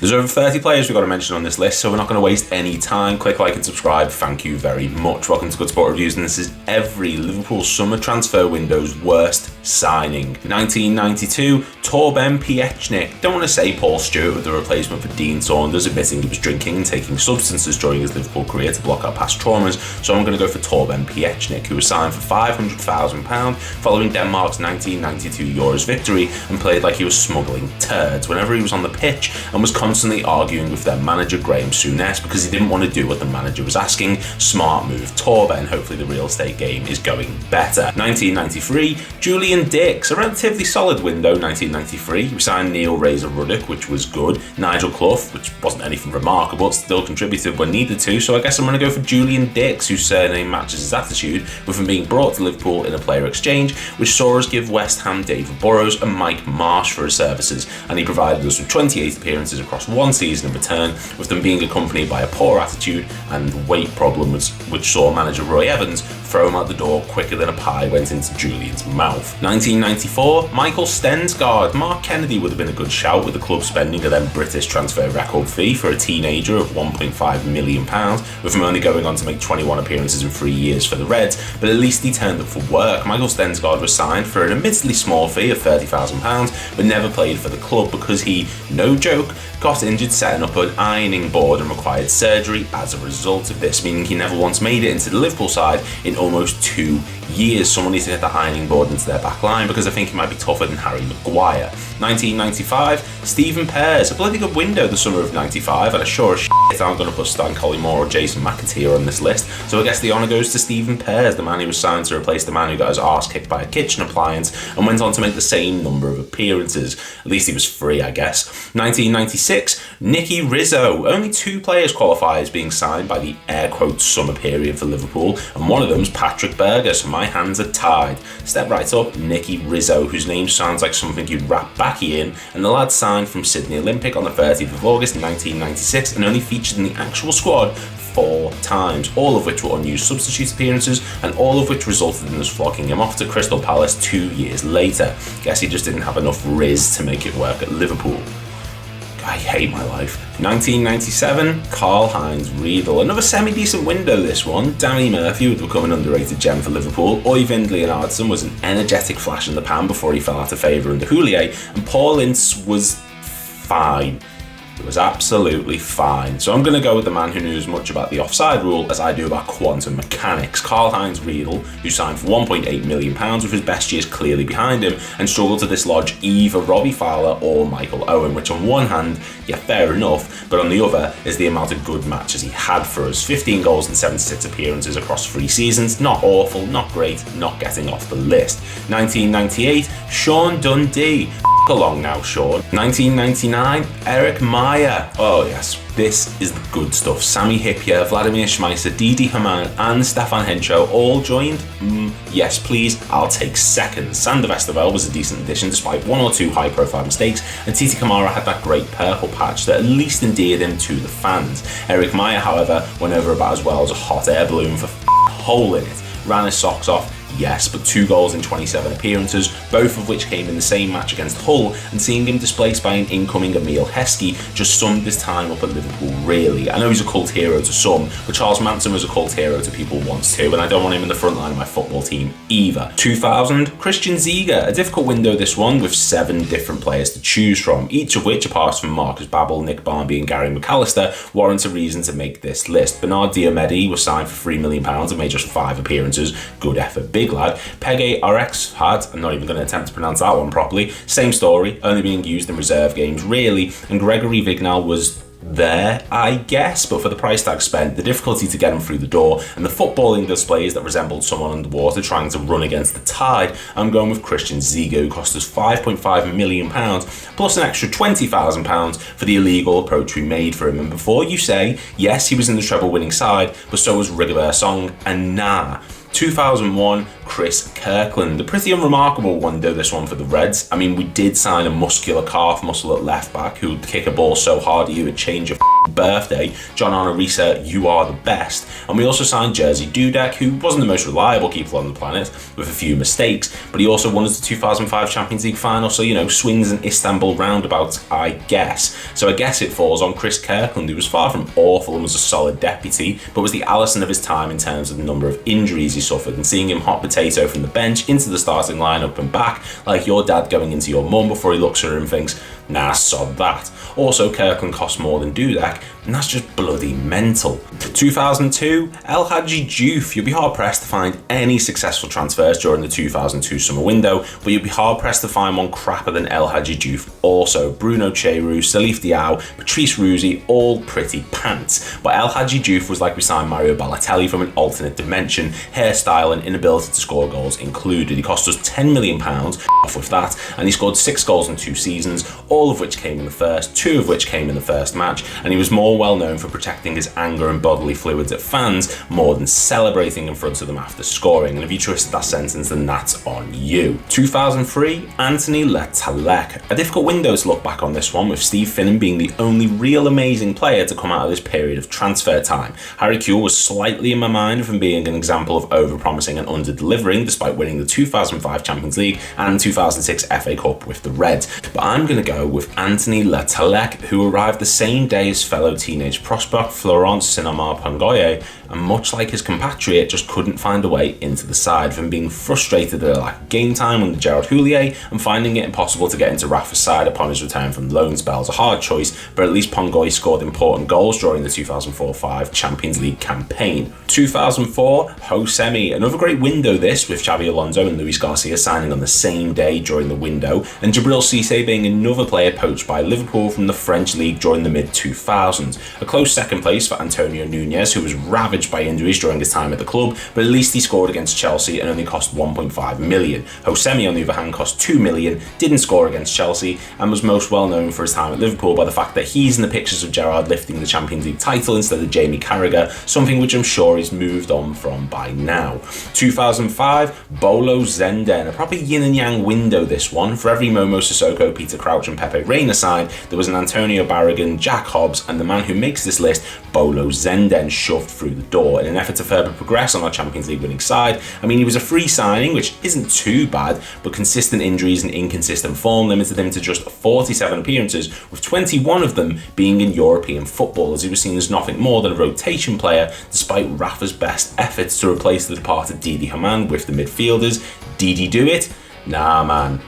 There's over 30 players we've got to mention on this list, so we're not going to waste any time. Click like and subscribe. Thank you very much. Welcome to Good Sport Reviews, and this is every Liverpool summer transfer window's worst signing. 1992, Torben Piechnik. Don't want to say Paul Stewart with the replacement for Dean Saunders, admitting he was drinking and taking substances during his Liverpool career to block out past traumas, so I'm going to go for Torben Piechnik, who was signed for £500,000 following Denmark's 1992 Euros victory and played like he was smuggling turds whenever he was on the pitch, and was constantly arguing with their manager Graham Souness because he didn't want to do what the manager was asking. Smart move, Torben. Hopefully the real estate game is going better. 1993, Julian Dix. A relatively solid window, 1993. We signed Neil Razor-Ruddock, which was good. Nigel Clough, which wasn't anything remarkable, still contributed when needed to, so I guess I'm going to go for Julian Dix, whose surname matches his attitude, with him being brought to Liverpool in a player exchange, which saw us give West Ham David Burrows and Mike Marsh for his services, and he provided us with 28 appearances across one season in return, with them being accompanied by a poor attitude and weight problem, which saw manager Roy Evans throw him out the door quicker than a pie went into Julian's mouth. 1994, Michael Stensgaard. Mark Kennedy would have been a good shout, with the club spending a then British transfer record fee for a teenager of £1.5 million, with him only going on to make 21 appearances in 3 years for the Reds, but at least he turned up for work. Michael Stensgaard was signed for an admittedly small fee of £30,000, but never played for the club because he, no joke, got injured setting up an ironing board and required surgery as a result of this, meaning he never once made it into the Liverpool side in almost 2 years. Someone needs to get the ironing board into their back line because I think he might be tougher than Harry Maguire. 1995, Stephen Pears. A bloody good window the summer of 95, and I sure as shit aren't going to put Stan Collymore or Jason McAteer on this list, so I guess the honour goes to Stephen Pears, the man who was signed to replace the man who got his arse kicked by a kitchen appliance and went on to make the same number of appearances. At least he was free, I guess. 1996, Nicky Rizzo. Only 2 players qualify as being signed by the air quotes summer period for Liverpool, and one of them's Patrick Berger, so my hands are tied. Step right up, Nicky Rizzo, whose name sounds like something you'd wrap Backy in, and the lad signed from Sydney Olympic on the 30th of August 1996 and only featured in the actual squad 4 times, all of which were unused substitute appearances, and all of which resulted in us flogging him off to Crystal Palace 2 years later. Guess he just didn't have enough riz to make it work at Liverpool. I hate my life. 1997, Karl-Heinz Riedel. Another semi-decent window, this one. Danny Murphy would become an underrated gem for Liverpool. Øyvind Leonardsen was an energetic flash in the pan before he fell out of favour under Houllier, and Paul Ince was fine. It was absolutely fine. So I'm going to go with the man who knew as much about the offside rule as I do about quantum mechanics. Karl-Heinz Riedel, who signed for £1.8 million with his best years clearly behind him, and struggled to dislodge either Robbie Fowler or Michael Owen, which on one hand, yeah, fair enough, but on the other is the amount of good matches he had for us. 15 goals and 76 appearances across 3 seasons. Not awful, not great, not getting off the list. 1998, Sean Dundee. Along now, Sean. 1999, Eric Meyer. Oh yes, this is the good stuff. Sami Hyypiä, Vladimir Schmeisser, Didi Hamann and Stefan Hencho all joined? Yes please, I'll take second. Sander Westerveld was a decent addition despite 1 or 2 high profile mistakes, and Titi Kamara had that great purple patch that at least endeared him to the fans. Eric Meyer, however, went over about as well as a hot air balloon with a hole in it. Ran his socks off, yes, but 2 goals in 27 appearances, both of which came in the same match against Hull, and seeing him displaced by an incoming Emil Heskey just summed his time up at Liverpool really. I know he's a cult hero to some, but Charles Manson was a cult hero to people once too, and I don't want him in the front line of my football team either. 2000, Christian Ziege. A difficult window this one, with 7 different players to choose from, each of which, apart from Marcus Babbel, Nick Barmby and Gary McAllister, warrants a reason to make this list. Bernard Diomede was signed for £3 million and made just 5 appearances. Good effort, big lad. Pege Arx had, I'm not even going to attempt to pronounce that one properly, same story, only being used in reserve games really, and Gregory Vignal was there, I guess, but for the price tag spent, the difficulty to get him through the door, and the footballing displays that resembled someone underwater trying to run against the tide, I'm going with Christian Ziege, who cost us £5.5 million, plus an extra £20,000 for the illegal approach we made for him. And before you say, yes, he was in the treble-winning side, but so was Rigobert Song, and nah. 2001, Chris Kirkland. A pretty unremarkable one though, this one for the Reds. I mean, we did sign a muscular calf muscle at left back who would kick a ball so hard you would change your birthday, John Arisa, you are the best. And we also signed Jerzy Dudek, who wasn't the most reliable keeper on the planet, with a few mistakes, but he also won us the 2005 Champions League final, so, swings and Istanbul roundabouts, I guess. So I guess it falls on Chris Kirkland, who was far from awful and was a solid deputy, but was the Alisson of his time in terms of the number of injuries he suffered, and seeing him hot potato from the bench into the starting lineup and back, like your dad going into your mum before he looks at her and thinks, nah, sod that. Also, Kirkland costs more than Dudek, and that's just bloody mental. 2002, El Hadji Diouf. You'll be hard-pressed to find any successful transfers during the 2002 summer window, but you'll be hard-pressed to find one crapper than El Hadji Diouf. Also, Bruno Cheru, Salif Diao, Patrice Rouzy, all pretty pants. But El Hadji Diouf was like we signed Mario Balotelli from an alternate dimension, hairstyle and inability to score goals included. He cost us £10 million, off with that, and he scored 6 goals in 2 seasons, all of which came in the first, 2 of which came in the first match, and he was more well known for protecting his anger and bodily fluids at fans more than celebrating in front of them after scoring. And if you twisted that sentence, then that's on you. 2003, Anthony Le Tallec. A difficult window to look back on this one, with Steve Finnan being the only real amazing player to come out of this period of transfer time. Harry Kewell was slightly in my mind from being an example of over-promising and under-delivering, despite winning the 2005 Champions League and 2006 FA Cup with the Reds. But I'm going to go with Anthony Le Tallec, who arrived the same day as fellow teenage prospect Florent Sinamar Pangoye, and much like his compatriot, just couldn't find a way into the side, from being frustrated at a lack of game time under Gerard Houllier and finding it impossible to get into Rafa's side upon his return from loan spells. A hard choice, but at least Pangoye scored important goals during the 2004-05 Champions League campaign. 2004, Josemi. Another great window this, with Xabi Alonso and Luis Garcia signing on the same day during the window, and Djibril Cissé being another player poached by Liverpool from the French league during the mid-2000s. A close second place for Antonio Nunez, who was ravaged by injuries during his time at the club, but at least he scored against Chelsea and only cost 1.5 million. Josemi, on the other hand, cost 2 million, didn't score against Chelsea, and was most well known for his time at Liverpool by the fact that he's in the pictures of Gerrard lifting the Champions League title instead of Jamie Carragher, something which I'm sure he's moved on from by now. 2005, Bolo Zenden. A proper yin and yang window this one. For every Momo Sissoko, Peter Crouch and Pepe Reina side, there was an Antonio Barragan, Jack Hobbs, and the man who makes this list, Bolo Zenden, shoved through the door in an effort to further progress on our Champions League winning side. I mean, he was a free signing, which isn't too bad, but consistent injuries and inconsistent form limited him to just 47 appearances, with 21 of them being in European football, as he was seen as nothing more than a rotation player, despite Rafa's best efforts to replace the departed Didi Hamann with the midfielders. Did he do it? Nah, man.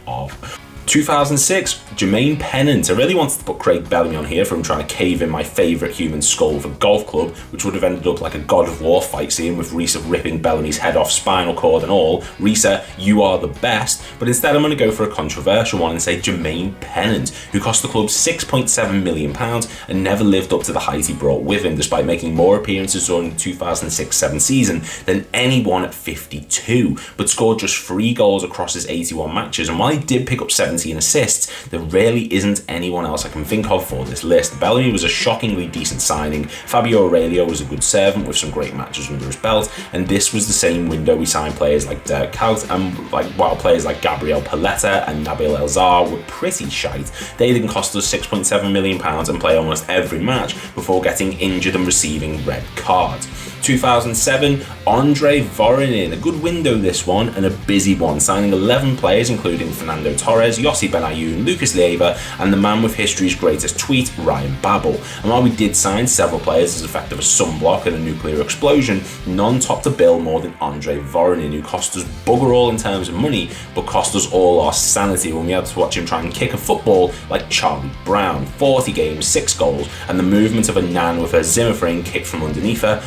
Off. 2006, Jermaine Pennant. I really wanted to put Craig Bellamy on here from trying to cave in my favourite human skull for golf club, which would have ended up like a God of War fight scene with Risa ripping Bellamy's head off, spinal cord and all. Risa, you are the best. But instead I'm going to go for a controversial one and say Jermaine Pennant, who cost the club £6.7 million and never lived up to the height he brought with him, despite making more appearances during the 2006-07 season than anyone at 52, but scored just 3 goals across his 81 matches. And while he did pick up 17 assists, there really isn't anyone else I can think of for this list. Bellamy was a shockingly decent signing, Fabio Aurelio was a good servant with some great matches under his belt, and this was the same window we signed players like Dirk Kuyt, and while players like Gabriel Paletta and Nabil El-Zar were pretty shite, they didn't cost us £6.7 million and play almost every match before getting injured and receiving red cards. 2007, Andre Voronin. A good window this one, and a busy one, signing 11 players including Fernando Torres, Yossi Benayoun, Lucas Leiva, and the man with history's greatest tweet, Ryan Babel. And while we did sign several players as effect of a sunblock and a nuclear explosion, none topped the bill more than Andre Voronin, who cost us bugger all in terms of money, but cost us all our sanity when we had to watch him try and kick a football like Charlie Brown. 40 games, 6 goals, and the movement of a nan with her Zimmer frame kicked from underneath her.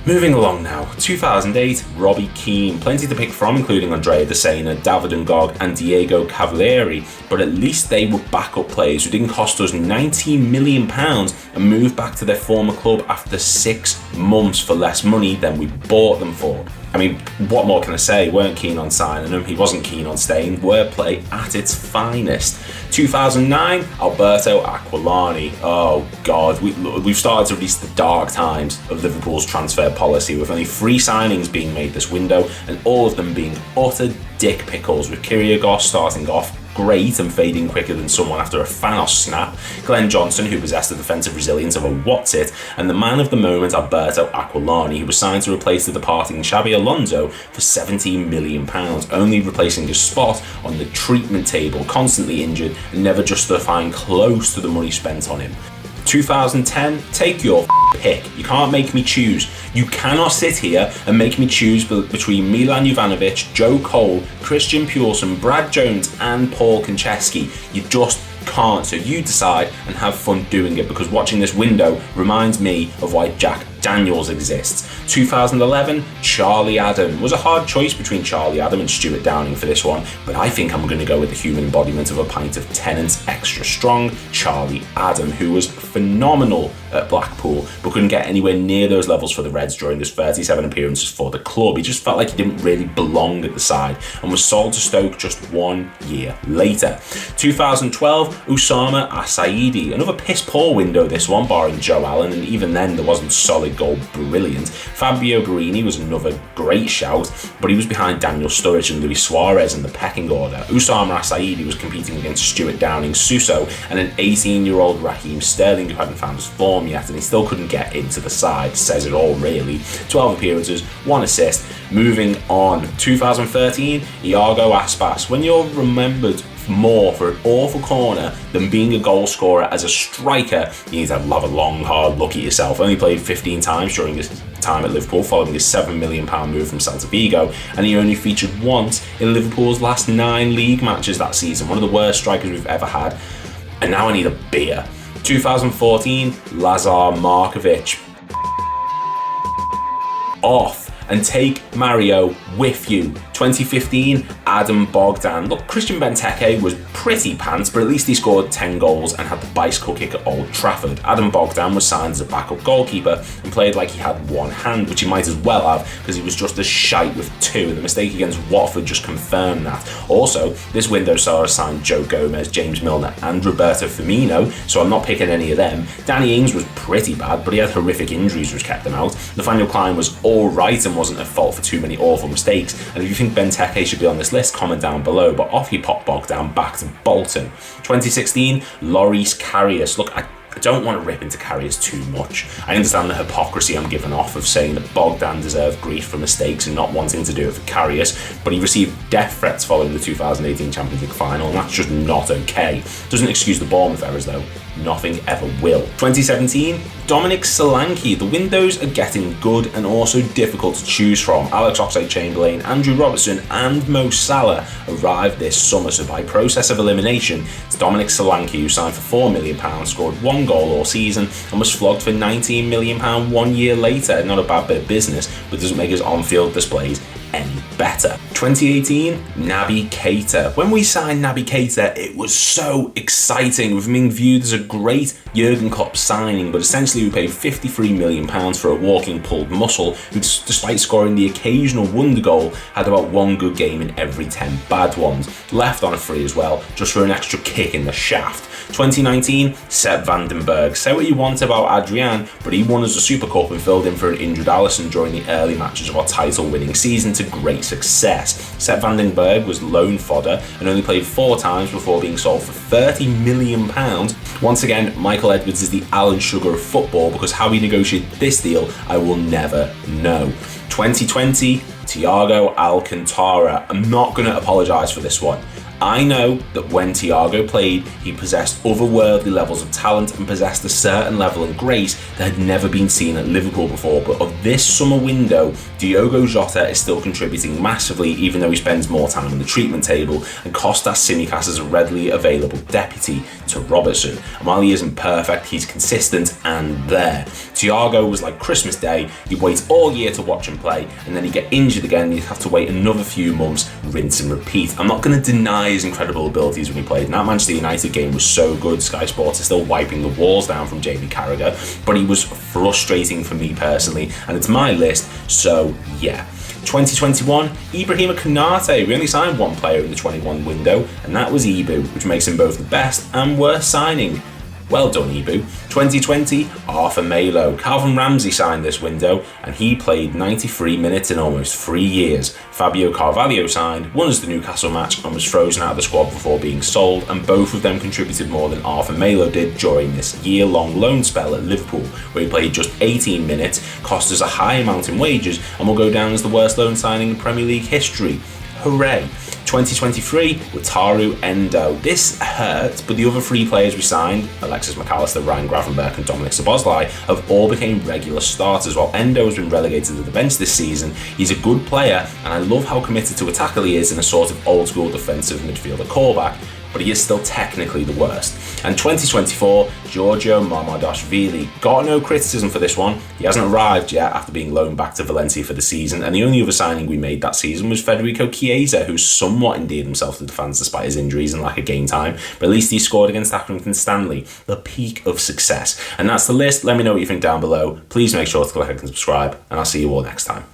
Moving along now, 2008, Robbie Keane. Plenty to pick from, including Andrea Desena, David Ngog and Diego Cavalieri, but at least they were backup players who didn't cost us £19 million and moved back to their former club after 6 months for less money than we bought them for. I mean, what more can I say? Weren't keen on signing him, he wasn't keen on staying. Wordplay at its finest. 2009, Alberto Aquilani. Oh God, we've started to reach the dark times of Liverpool's transfer policy, with only 3 signings being made this window, and all of them being utter dick pickles, with Kyrgios starting off great and fading quicker than someone after a Thanos snap, Glenn Johnson, who possessed the defensive resilience of a what's-it, and the man of the moment, Alberto Aquilani, who was signed to replace the departing Xabi Alonso for £17 million, only replacing his spot on the treatment table, constantly injured and never justifying close to the money spent on him. 2010, take your pick. You can't make me choose. You cannot sit here and make me choose between Milan Jovanovic, Joe Cole, Christian Pulisic, Brad Jones and Paul Konchesky. You just can't. So you decide and have fun doing it, because watching this window reminds me of why Jack Daniels exists. 2011, Charlie Adam. Was a hard choice between Charlie Adam and Stuart Downing for this one, but I think I'm going to go with the human embodiment of a pint of Tennent's extra strong, Charlie Adam, who was phenomenal at Blackpool, but couldn't get anywhere near those levels for the Reds during his 37 appearances for the club. He just felt like he didn't really belong at the side and was sold to Stoke just 1 year later. 2012, Usama Asaidi. Another piss-poor window this one, barring Joe Allen, and even then there wasn't solid goal brilliant. Fabio Borini was another great shout, but he was behind Daniel Sturridge and Luis Suarez in the pecking order. Usama Asaidi was competing against Stuart Downing Suso and an 18-year-old Raheem Sterling who hadn't found his form yet, and he still couldn't get into the side. Says it all, really. 12 appearances, 1 assist. Moving on. 2013, Iago Aspas. When you're remembered more for an awful corner than being a goal scorer as a striker, you need to have a long, hard look at yourself. Only played 15 times during his time at Liverpool, following his £7 million move from Celta Vigo, and he only featured once in Liverpool's last 9 league matches that season. One of the worst strikers we've ever had. And now I need a beer. 2014, Lazar Markovic. Off and take Mario with you. 2015, Adam Bogdan. Look, Christian Benteke was pretty pants, but at least he scored 10 goals and had the bicycle kick at Old Trafford. Adam Bogdan was signed as a backup goalkeeper and played like he had one hand, which he might as well have, because he was just as shite with 2, and the mistake against Watford just confirmed that. Also, this window saw us sign Joe Gomez, James Milner and Roberto Firmino, so I'm not picking any of them. Danny Ings was pretty bad, but he had horrific injuries which kept him out. Nathaniel Klein was alright and wasn't at fault for too many awful mistakes, and if you think Benteke should be on this list, comment down below, but off he popped Bogdan back to Bolton. 2016, Loris Karius. Look, I don't want to rip into Karius too much. I understand the hypocrisy I'm giving off of saying that Bogdan deserved grief for mistakes and not wanting to do it for Karius, but he received death threats following the 2018 Champions League final, and that's just not okay. Doesn't excuse the Bournemouth errors though. Nothing ever will. 2017, Dominic Solanke. The windows are getting good and also difficult to choose from. Alex Oxlade-Chamberlain, Andrew Robertson and Mo Salah arrived this summer, so by process of elimination, it's Dominic Solanke who signed for £4 million, scored 1 goal all season and was flogged for £19 million 1 year later. Not a bad bit of business, but doesn't make his on-field displays any better. 2018, Naby Keita. When we signed Naby Keita, it was so exciting, with him being viewed as a great Jurgen Klopp signing, but essentially we paid £53 million for a walking pulled muscle who, despite scoring the occasional wonder goal, had about 1 good game in every 10 bad ones. Left on a free as well, just for an extra kick in the shaft. 2019, Sepp van den Berg. Say what you want about Adrian, but he won us a Super Cup and filled in for an injured Alisson during the early matches of our title-winning season to great success. Sepp van den Berg was loan fodder and only played 4 times before being sold for £30 million. Once again, Michael Edwards is the Alan Sugar of football, because how he negotiated this deal, I will never know. 2020, Thiago Alcantara. I'm not going to apologise for this one. I know that when Thiago played, he possessed otherworldly levels of talent and possessed a certain level of grace that had never been seen at Liverpool before, but of this summer window, Diogo Jota is still contributing massively, even though he spends more time on the treatment table, and Kostas Tsimikas is a readily available deputy to Robertson. And while he isn't perfect, he's consistent and there. Thiago was like Christmas Day. You'd wait all year to watch him play, and then he'd get injured again, and you'd have to wait another few months, rinse and repeat. I'm not going to deny his incredible abilities when he played, and that Manchester United game was so good. Sky Sports is still wiping the walls down from Jamie Carragher, but he was frustrating for me personally, and it's my list, so yeah. 2021, Ibrahima Konate. We only signed 1 player in the 21 window, and that was Ibu, which makes him both the best and worst signing Well done, Ibu. 2020, Arthur Melo. Calvin Ramsey signed this window, and he played 93 minutes in almost 3 years. Fabio Carvalho signed, won as the Newcastle match, and was frozen out of the squad before being sold, and both of them contributed more than Arthur Melo did during this year-long loan spell at Liverpool, where he played just 18 minutes, cost us a high amount in wages, and will go down as the worst loan signing in Premier League history. Hooray! 2023, Wataru Endo. This hurt, but the other 3 players we signed, Alexis McAllister, Ryan Gravenberch and Dominic Szoboszlai, have all become regular starters, while Endo has been relegated to the bench this season. He's a good player, and I love how committed to a tackle he is in a sort of old-school defensive midfielder callback, but he is still technically the worst. And 2024, Giorgio Mamardashvili. Got no criticism for this one. He hasn't arrived yet after being loaned back to Valencia for the season, and the only other signing we made that season was Federico Chiesa, who somewhat endeared himself to the fans despite his injuries and lack of game time, but at least he scored against Accrington Stanley, the peak of success. And that's the list. Let me know what you think down below. Please make sure to click like and subscribe, and I'll see you all next time.